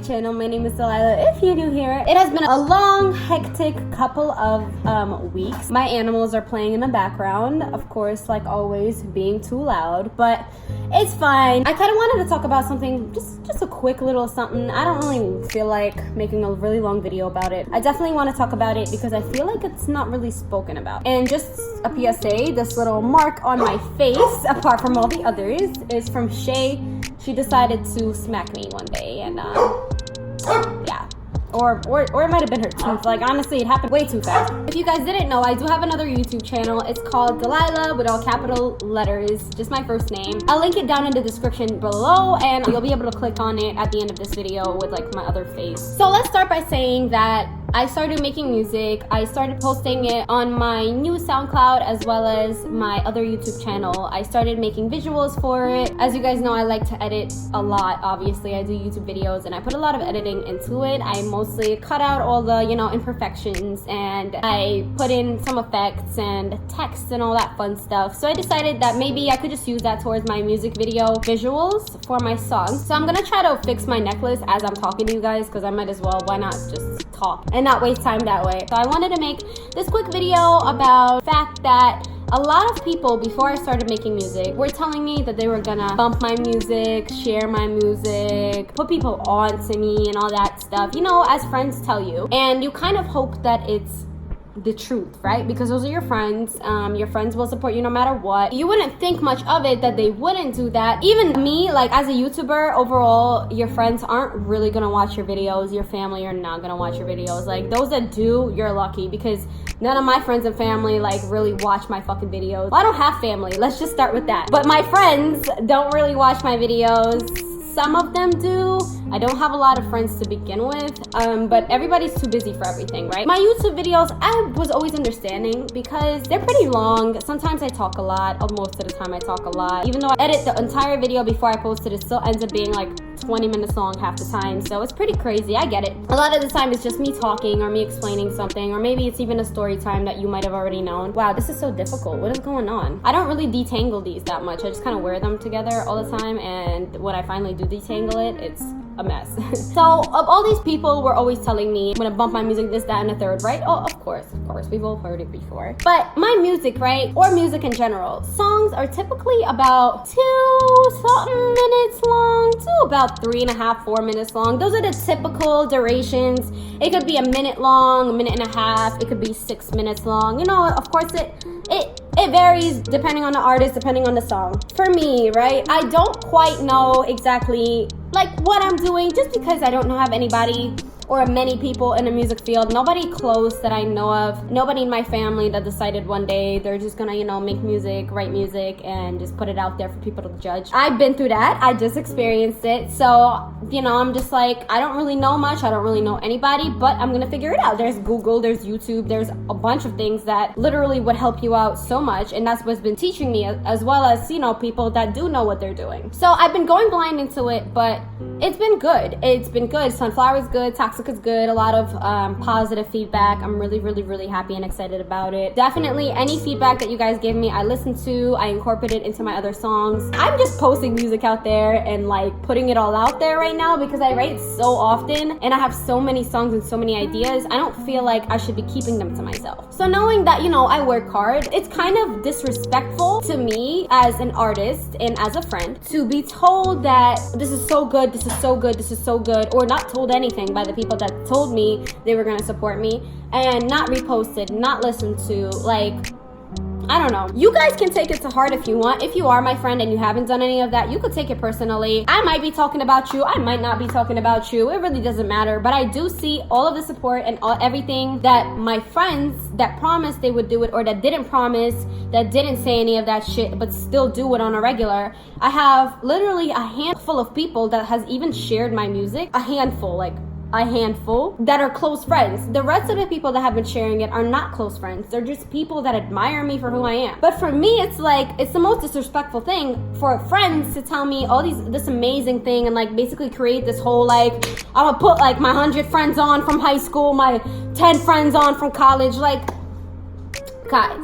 channel. My name is Dalila, if you're new here. It has been a long, hectic couple of weeks. My animals are playing in the background, of course, like always, being too loud, but it's fine. I kind of wanted to talk about something, just a quick little something. I don't really feel like making a really long video about it. I definitely want to talk about it because I feel like it's not really spoken about. And just a PSA, this little mark on my face, apart from all the others, is from Yusei. She decided to smack me one day, and yeah. Or it might have been her tooth. Like, honestly, it happened way too fast. If you guys didn't know, I do have another YouTube channel. It's called Dalila, with all capital letters, just my first name. I'll link it down in the description below, and you'll be able to click on it at the end of this video with like my other face. So let's start by saying that I started making music. I started posting it on my new SoundCloud as well as my other YouTube channel. I started making visuals for it. As you guys know, I like to edit a lot. Obviously, I do YouTube videos and I put a lot of editing into it. I mostly cut out all the, imperfections, and I put in some effects and text and all that fun stuff. So I decided that maybe I could just use that towards my music video visuals for my songs. So I'm gonna try to fix my necklace as I'm talking to you guys, because I might as well. Why not just talk and not waste time that way? So I wanted to make this quick video about the fact that a lot of people, before I started making music, were telling me that they were gonna bump my music, share my music, put people on to me and all that stuff, as friends tell you. And you kind of hope that it's the truth, right? Because those are your friends. Your friends will support you no matter what. You wouldn't think much of it that they wouldn't do that. Even me, like as a YouTuber, overall, your friends aren't really gonna watch your videos. Your family are not gonna watch your videos. Like those that do, you're lucky, because none of my friends and family like really watch my fucking videos. Well, I don't have family. Let's just start with that. But my friends don't really watch my videos. Some of them do. I don't have a lot of friends to begin with, but everybody's too busy for everything, right? My YouTube videos, I was always understanding because they're pretty long. Sometimes I talk a lot. Most of the time I talk a lot. Even though I edit the entire video before I post it, it still ends up being like 20 minutes long half the time. So it's pretty crazy. I get it. A lot of the time it's just me talking or me explaining something, or maybe it's even a story time that you might have already known. Wow, this is so difficult. What is going on? I don't really detangle these that much. I just kind of wear them together all the time, and when I finally do detangle it, it's a mess. So of all these people were always telling me I'm gonna bump my music, this, that, and the third, right? Oh, of course, we've all heard it before. But my music, right, or music in general, songs are typically about 2-something minutes long to about 3.5, 4 minutes long. Those are the typical durations. It could be a minute long, a minute and a half. It could be 6 minutes long. Of course it varies depending on the artist, depending on the song. For me, right, I don't quite know exactly like what I'm doing, just because I don't have anybody or many people in the music field. Nobody close that I know of. Nobody in my family that decided one day they're just gonna, make music, write music, and just put it out there for people to judge. I've been through that. I just experienced it. So, I'm just like, I don't really know much. I don't really know anybody, but I'm gonna figure it out. There's Google, there's YouTube, there's a bunch of things that literally would help you out so much. And that's what's been teaching me, as well as, people that do know what they're doing. So I've been going blind into it, but it's been good. It's been good. Sunflower's good. Toxic is good. A lot of positive feedback. I'm really, really, really happy and excited about it. Definitely any feedback that you guys give me, I listen to. I incorporate it into my other songs. I'm just posting music out there and like putting it all out there right now because I write so often and I have so many songs and so many ideas. I don't feel like I should be keeping them to myself. So knowing that, I work hard, it's kind of disrespectful to me as an artist and as a friend to be told that this is so good, this is so good, this is so good, or not told anything by the people that told me they were going to support me, and not reposted, not listened to. Like, I don't know. You guys can take it to heart if you want. If you are my friend and you haven't done any of that, you could take it personally. I might be talking about you. I might not be talking about you. It really doesn't matter. But I do see all of the support and everything that my friends that promised they would do it, or that didn't promise, that didn't say any of that shit, but still do it on a regular. I have literally a handful of people that has even shared my music. A handful that are close friends. The rest of the people that have been sharing it are not close friends. They're just people that admire me for who I am. But for me, it's like, it's the most disrespectful thing for friends to tell me all this amazing thing and like basically create this whole like, I'm gonna put like my 100 friends on from high school, my 10 friends on from college. Like, guys,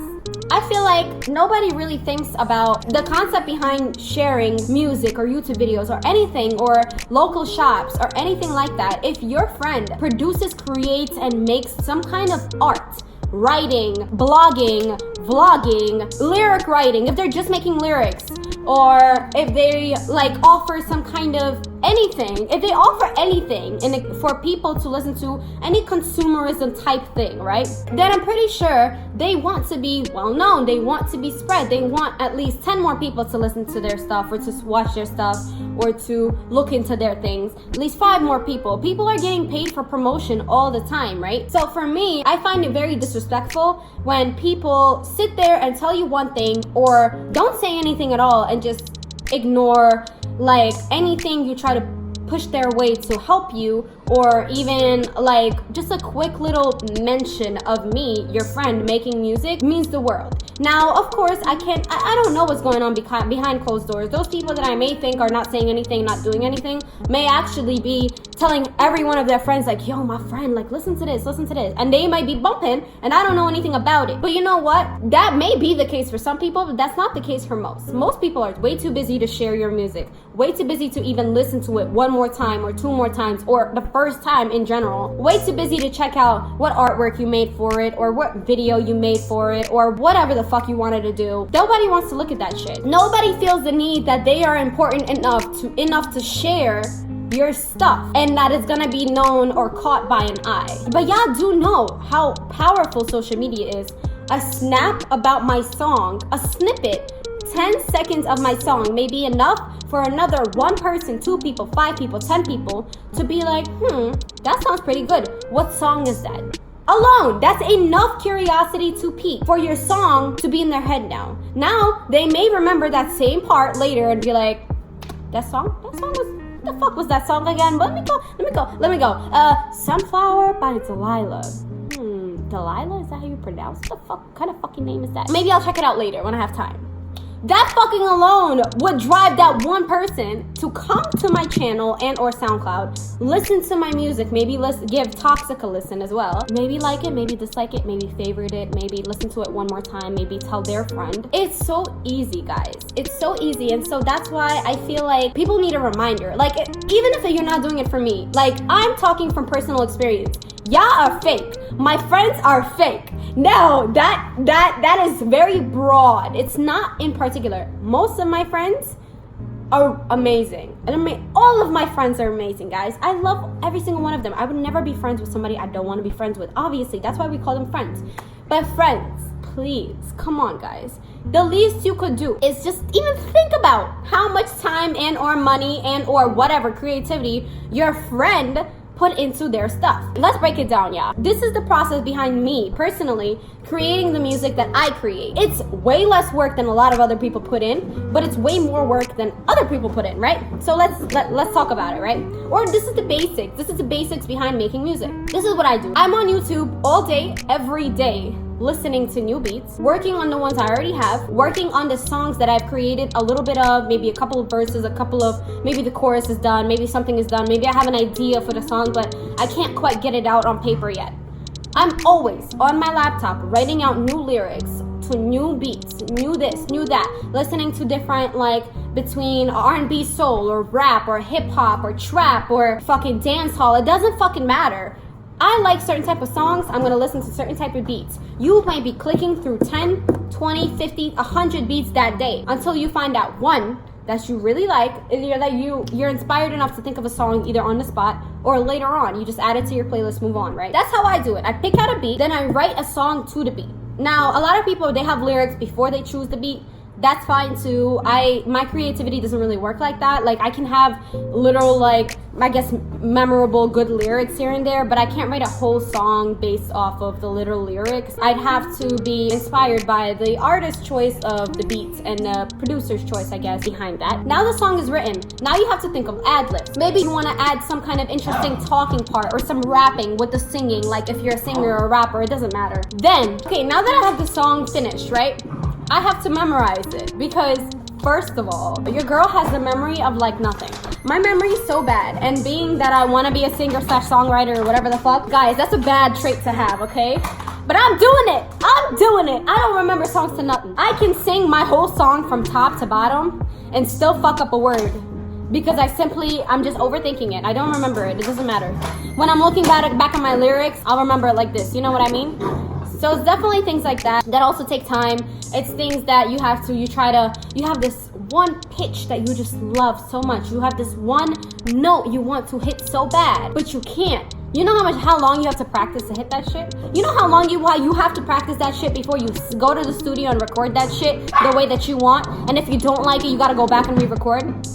I feel like nobody really thinks about the concept behind sharing music or YouTube videos or anything, or local shops or anything like that. If your friend produces, creates, and makes some kind of art, writing, blogging, vlogging, lyric writing, if they're just making lyrics, or if they like offer some kind of anything, if they offer anything for people to listen to, any consumerism type thing, right? Then I'm pretty sure they want to be well known, they want to be spread, they want at least 10 more people to listen to their stuff or to watch their stuff or to look into their things, at least 5 more people. People are getting paid for promotion all the time, right? So for me, I find it very disrespectful when people sit there and tell you one thing or don't say anything at all and just ignore like anything you try to push their way to help you, or even like just a quick little mention of me, your friend, making music means the world. Now, of course, I don't know what's going on behind closed doors. Those people that I may think are not saying anything, not doing anything, may actually be telling every one of their friends like, yo, my friend, like, listen to this. And they might be bumping and I don't know anything about it. But you know what? That may be the case for some people, but that's not the case for most. Most people are way too busy to share your music, way too busy to even listen to it one more time or 2 more times, or the first time in general. Way too busy to check out what artwork you made for it, or what video you made for it, or whatever the fuck you wanted to do. Nobody wants to look at that shit. Nobody feels the need that they are important enough to share your stuff and that it's gonna be known or caught by an eye. But y'all do know how powerful social media is. A snap about my song, a snippet, 10 seconds of my song may be enough for another 1 person, 2 people, 5 people, 10 people to be like, that sounds pretty good. What song is that? Alone, that's enough curiosity to peak for your song to be in their head now. Now, they may remember that same part later and be like, that song was, what the fuck was that song again? But let me go. Sunflower by Dalila. Dalila, is that how you pronounce it? What kind of fucking name is that? Maybe I'll check it out later when I have time. That fucking alone would drive that 1 person to come to my channel and or SoundCloud, listen to my music, maybe give Toxic a listen as well. Maybe like it, maybe dislike it, maybe favorite it, maybe listen to it 1 more time, maybe tell their friend. It's so easy, guys. It's so easy. And so that's why I feel like people need a reminder. Like, even if you're not doing it for me, like, I'm talking from personal experience. Y'all are fake. My friends are fake. No, that is very broad. It's not in particular. Most of my friends are amazing. And all of my friends are amazing, guys. I love every single one of them. I would never be friends with somebody I don't want to be friends with. Obviously, that's why we call them friends. But friends, please, come on, guys. The least you could do is just even think about how much time and or money and or whatever creativity your friend put into their stuff. Let's break it down, y'all. This is the process behind me personally creating the music that I create. It's way less work than a lot of other people put in, but it's way more work than other people put in, right? So let's talk about it, right? Or this is the basics. This is the basics behind making music. This is what I do. I'm on YouTube all day, every day, listening to new beats, working on the ones I already have, working on the songs that I've created a little bit of, maybe a couple of verses, maybe the chorus is done, maybe something is done, maybe I have an idea for the song, but I can't quite get it out on paper yet. I'm always on my laptop writing out new lyrics to new beats, new this, new that, listening to different, like, between R&B soul or rap or hip hop or trap or fucking dance hall. It doesn't fucking matter. I like certain type of songs, I'm gonna listen to certain type of beats. You might be clicking through 10, 20, 50, 100 beats that day until you find out one that you really like, you're inspired enough to think of a song either on the spot or later on. You just add it to your playlist, move on, right? That's how I do it. I pick out a beat, then I write a song to the beat. Now, a lot of people, they have lyrics before they choose the beat. That's fine too. My creativity doesn't really work like that. Like, I can have literal, like, I guess memorable good lyrics here and there, but I can't write a whole song based off of the literal lyrics. I'd have to be inspired by the artist's choice of the beats and the producer's choice, I guess, behind that. Now the song is written. Now you have to think of ad-libs. Maybe you want to add some kind of interesting talking part or some rapping with the singing, like if you're a singer or a rapper, it doesn't matter. Then, okay, now that I have the song finished, right? I have to memorize it because, first of all, your girl has the memory of like nothing. My memory is so bad, and being that I want to be a singer/songwriter or whatever the fuck, guys, that's a bad trait to have, okay? But I'm doing it. I'm doing it. I don't remember songs to nothing. I can sing my whole song from top to bottom and still fuck up a word. Because I'm just overthinking it. I don't remember it. It doesn't matter. When I'm looking back at my lyrics, I'll remember it like this. You know what I mean? So it's definitely things like that also take time. It's things that you have this one pitch that you just love so much. You have this one note you want to hit so bad, but you can't. You know how long you have to practice to hit that shit? You know how long you have to practice that shit before you go to the studio and record that shit the way that you want? And if you don't like it, you gotta go back and re-record?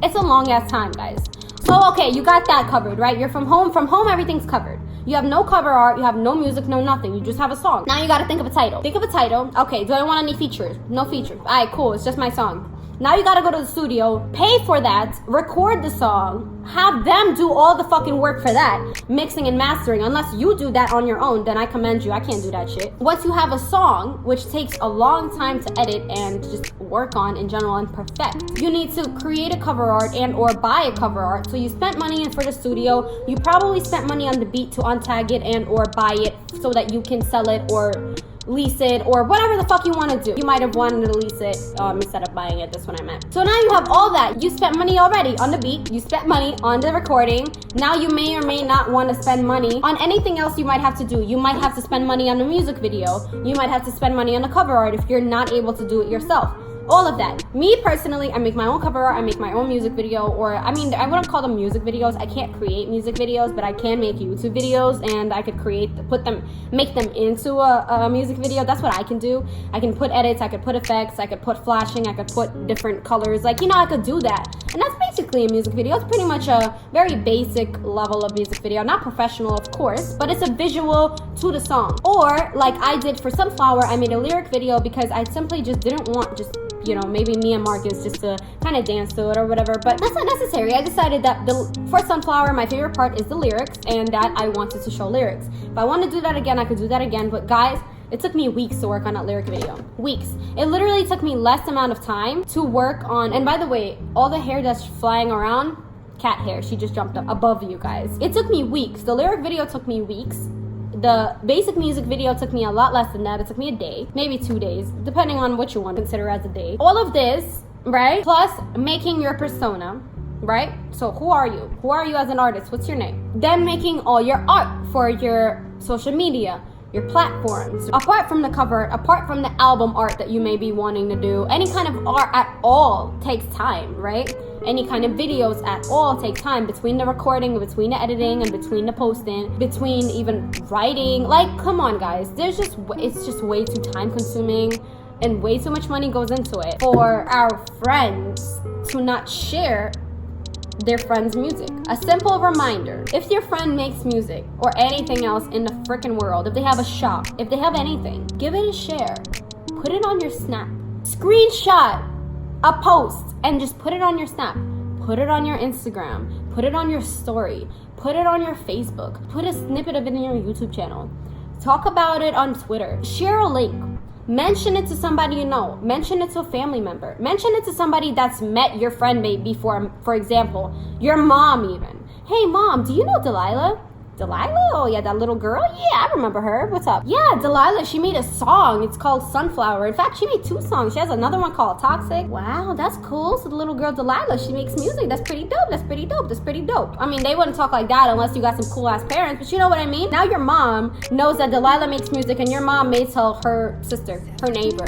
It's a long ass time, guys. So, okay, you got that covered, right? You're from home. From home, everything's covered. You have no cover art. You have no music, no nothing. You just have a song. Now you got to think of a title. Think of a title. Okay, do I want any features? No features. All right, cool. It's just my song. Now you got to go to the studio, pay for that, record the song, have them do all the fucking work for that, mixing and mastering. Unless you do that on your own, then I commend you. I can't do that shit. Once you have a song, which takes a long time to edit and just work on in general and perfect, you need to create a cover art and or buy a cover art. So you spent money in for the studio. You probably spent money on the beat to untag it and or buy it so that you can sell it or lease it or whatever the fuck you want to do. You might have wanted to lease it instead of buying it. That's what I meant. So now you have all that. You spent money already on the beat. You spent money on the recording. Now you may or may not want to spend money on anything else you might have to do. You might have to spend money on a music video. You might have to spend money on a cover art if you're not able to do it yourself. All of that. Me personally, I make my own cover art, I make my own music video, I wouldn't call them music videos. I can't create music videos, but I can make YouTube videos, and I could make them into a music video. That's what I can do. I can put edits, I could put effects, I could put flashing, I could put different colors. I could do that. And that's basically a music video. It's pretty much a very basic level of music video. Not professional, of course, but it's a visual to the song. Or, like I did for Sunflower, I made a lyric video because I simply just didn't want maybe me and Marcus just to kind of dance to it or whatever, but that's not necessary. I decided that for Sunflower, my favorite part is the lyrics, and that I wanted to show lyrics. If I want to do that again, I could do that again, but guys, it took me weeks to work on that lyric video. Weeks. It literally took me less amount of time to work on, and by the way, all the hair that's flying around, cat hair, she just jumped up above you guys. It took me weeks. The lyric video took me weeks. The basic music video took me a lot less than that. It took me a day, maybe 2 days, depending on what you want to consider as a day. All of this, right? Plus making your persona, right? So who are you? Who are you as an artist? What's your name? Then making all your art for your social media, your platforms. Apart from the cover, apart from the album art that you may be wanting to do, any kind of art at all takes time, right? Any kind of videos at all take time, between the recording, between the editing, and between the posting, between even writing. Like, come on guys, it's just way too time consuming and way too much money goes into it for our friends to not share their friend's music. A simple reminder, if your friend makes music or anything else in the freaking world, if they have a shop, if they have anything, give it a share. Put it on your Snap. Screenshot a post and just put it on your Snap. Put it on your Instagram. Put it on your story. Put it on your Facebook. Put a snippet of it in your YouTube channel. Talk about it on Twitter. Share a link. Mention it to somebody you know. Mention it to a family member. Mention it to somebody that's met your friend before. For example, your mom even. Hey mom, do you know Dalila? Dalila? Oh yeah, that little girl? Yeah, I remember her. What's up? Yeah, Dalila, she made a song. It's called Sunflower. In fact, she made 2 songs. She has another one called Toxic. Wow, that's cool. So the little girl Dalila, she makes music. That's pretty dope. That's pretty dope. That's pretty dope. I mean, they wouldn't talk like that unless you got some cool ass parents, but you know what I mean? Now your mom knows that Dalila makes music, and your mom may tell her sister, her neighbor,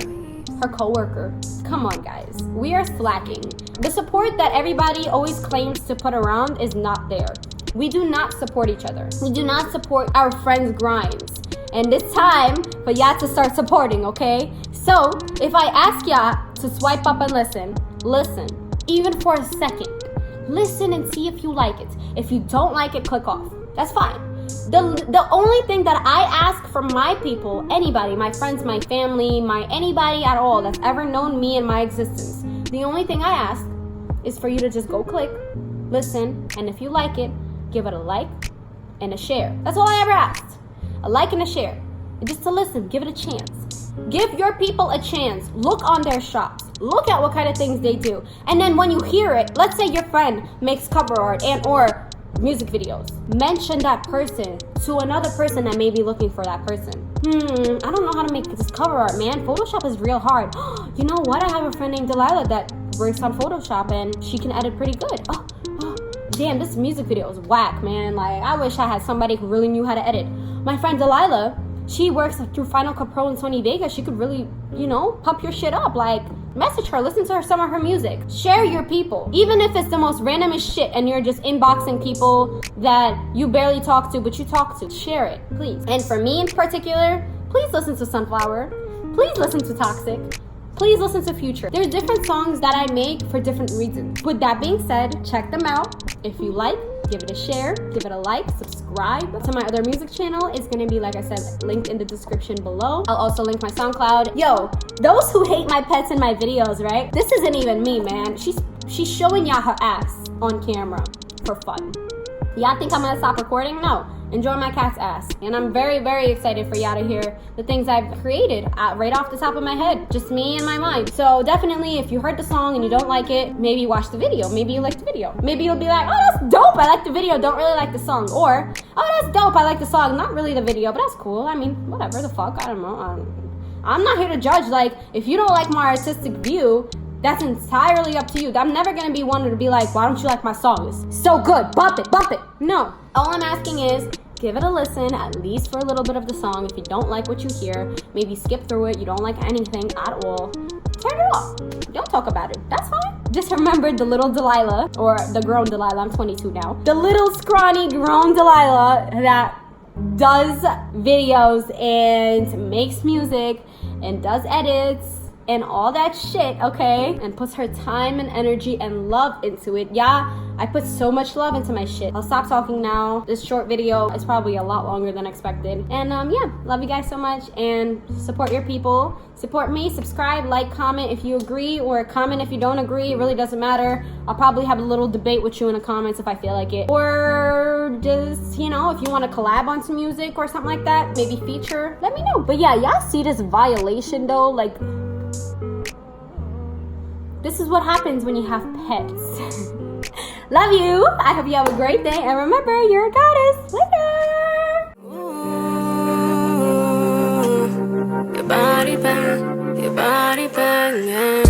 her coworker. Come on guys, we are slacking. The support that everybody always claims to put around is not there. We do not support each other. We do not support our friends' grinds. And it's time for y'all to start supporting, okay? So, if I ask y'all to swipe up and listen, even for a second. Listen and see if you like it. If you don't like it, click off. That's fine. The only thing that I ask from my people, anybody, my friends, my family, anybody at all that's ever known me and my existence, the only thing I ask is for you to just go click, listen, and if you like it, give it a like and a share. That's all I ever asked. A like and a share. Just to listen, give it a chance. Give your people a chance. Look on their shops. Look at what kind of things they do. And then when you hear it, let's say your friend makes cover art and or music videos. Mention that person to another person that may be looking for that person. I don't know how to make this cover art, man. Photoshop is real hard. You know what? I have a friend named Dalila that works on Photoshop and she can edit pretty good. Damn, this music video is whack, man. Like, I wish I had somebody who really knew how to edit. My friend Dalila, she works through Final Cut Pro and Sony Vegas. She could really, pump your shit up. Like, message her, listen to some of her music. Share your people. Even if it's the most randomest shit and you're just inboxing people that you barely talk to, but you talk to. Share it, please. And for me in particular, please listen to Sunflower. Please listen to Toxic. Please listen to Future. There's different songs that I make for different reasons. With that being said, check them out. If you like, give it a share, give it a like, subscribe to my other music channel. It's gonna be, like I said, linked in the description below. I'll also link my SoundCloud. Yo, those who hate my pets in my videos, right? This isn't even me, man. She's showing y'all her ass on camera for fun. Y'all think I'm gonna stop recording? No. Enjoy my cat's ass. And I'm very, very excited for y'all to hear the things I've created right off the top of my head. Just me and my mind. So definitely, if you heard the song and you don't like it, maybe watch the video. Maybe you like the video. Maybe you'll be like, oh, that's dope. I like the video. Don't really like the song. Or, oh, that's dope. I like the song. Not really the video, but that's cool. I mean, whatever the fuck. I don't know. I'm not here to judge. Like, if you don't like my artistic view, that's entirely up to you. I'm never gonna be one to be like, why don't you like my song? It's so good. Bump it, bump it. No. All I'm asking is, give it a listen, at least for a little bit of the song. If you don't like what you hear, maybe skip through it. You don't like anything at all, turn it off. Don't talk about it. That's fine. Just remember the little Dalila, or the grown Dalila. I'm 22 now. The little scrawny grown Dalila that does videos and makes music and does edits and all that shit, okay? And puts her time and energy and love into it. Yeah, I put so much love into my shit. I'll stop talking now. This short video is probably a lot longer than expected. And yeah, love you guys so much and support your people. Support me, subscribe, like, comment if you agree, or comment if you don't agree. It really doesn't matter. I'll probably have a little debate with you in the comments if I feel like it. Or just, if you want to collab on some music or something like that, maybe feature, let me know. But yeah, y'all see this violation though? Like, this is what happens when you have pets. Love you. I hope you have a great day. And remember, you're a goddess. Later. Ooh, your body bang, yeah.